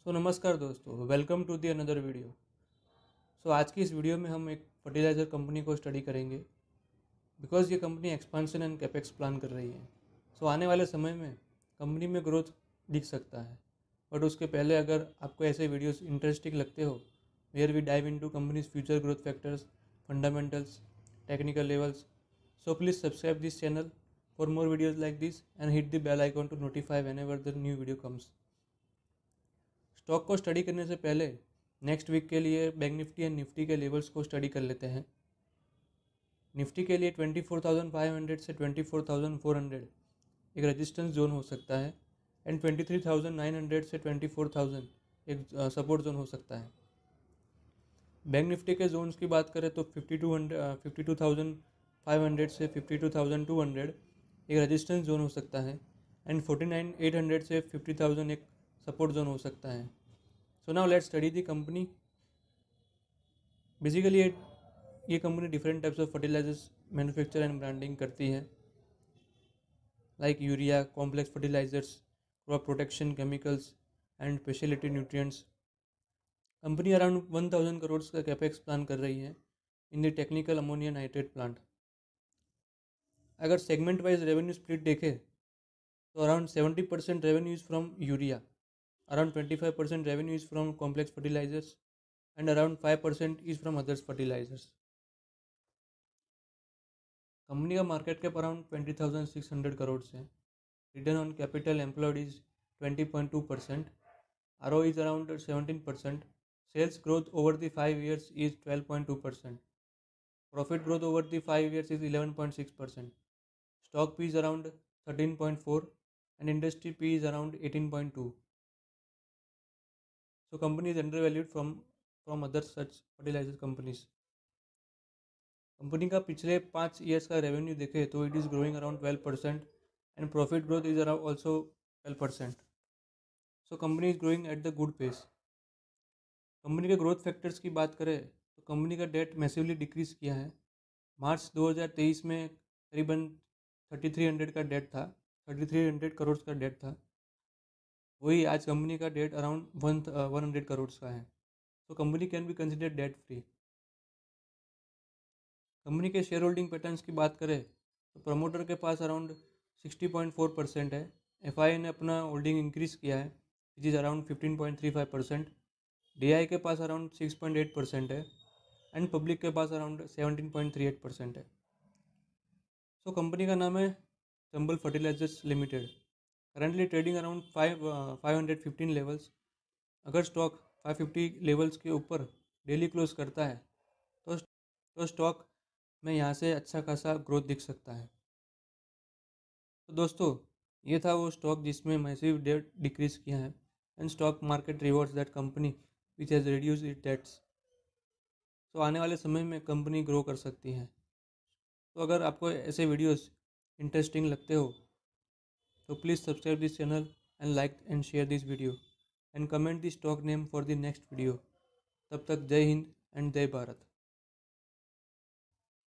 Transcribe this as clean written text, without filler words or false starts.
नमस्कार दोस्तों, welcome to the another video. आज की इस वीडियो में हम एक फर्टिलाइज़र कंपनी को स्टडी करेंगे बिकॉज़ ये company expansion and capex plan कर रही है। आने वाले समय में कंपनी में ग्रोथ दिख सकता है, बट उसके पहले अगर आपको ऐसे वीडियोस इंटरेस्टिंग लगते हो where we dive into companies future growth factors, fundamentals, technical levels, so please subscribe this channel for more videos like this and hit the bell icon to notify whenever the new video comes. Stock को study करने से पहले next week के लिए bank Nifty and Nifty के levels को study कर लेते हैं। निफ्टी के लिए 24,500 से 24,400 एक रेजिस्टेंस जोन हो सकता है एंड 23,900 से 24,000 एक सपोर्ट जोन हो सकता है। बैंक निफ्टी के जोन्स की बात करें तो 52,500 से 52,200 एक रेजिस्टेंस जोन हो सकता है एंड 49,800 से 50,000 एक सपोर्ट जोन हो सकता है। So now let's study the company. Basically ये company different types of fertilisers manufacture and branding करती है, like urea, complex fertilisers, crop protection chemicals and speciality nutrients. Company around 1,000 crore का कैपेक्स प्लान कर रही है in the technical ammonia nitrate plant. अगर segment wise revenue split देखें तो around 70% revenue is from urea, around 25% revenue is from complex fertilizers and around 5% is from others fertilizers. Company का market cap around 20,600 crore है। Return on capital employed is 20.2%, ROE is around 17%, sales growth over the 5 years is 12.2%, profit growth over the 5 years is 11.6%, stock P is around 13.4 and industry P is around 18.2. So company is undervalued from other such fertilizer companies. Company का पिछले 5 years का revenue देखें तो it is growing around 12% and profit growth is around also 12%. So company is growing at the good pace. Company के growth factors की बात करें तो कंपनी का डेट मैसिवली डिक्रीज किया है। मार्च 2023 में करीबन 3300 का डेट था, 3300 करोड़ का डेट था। वही आज कंपनी का डेट अराउंड 100 करोड़ का है। तो company can be consider debt free. Company के शेयर होल्डिंग पैटर्न्स की बात करें तो प्रमोटर के पास अराउंड 60.4% है। एफआई ने अपना होल्डिंग इंक्रीज किया है विच इज़ अराउंड 15.35%। डीआई के पास अराउंड 6.8% है एंड पब्लिक के पास अराउंड 17.38% है। सो कंपनी का नाम है Chambal fertilizers limited, currently trading around 515 levels. अगर स्टॉक 550 लेवल्स के ऊपर डेली क्लोज करता है तो स्टॉक में यहाँ से अच्छा खासा ग्रोथ दिख सकता है। तो दोस्तों, ये था वो स्टॉक जिसमें मैसिव डेट डिक्रीज किया है and stock market rewards that company which has reduce it debts. तो आने वाले समय में कंपनी ग्रो कर सकती है। तो अगर आपको ऐसे वीडियोस इंटरेस्टिंग लगते हो तो please subscribe this channel and like and share this video and comment the stock name for the next video. तब तक जय हिंद एंड जय भारत।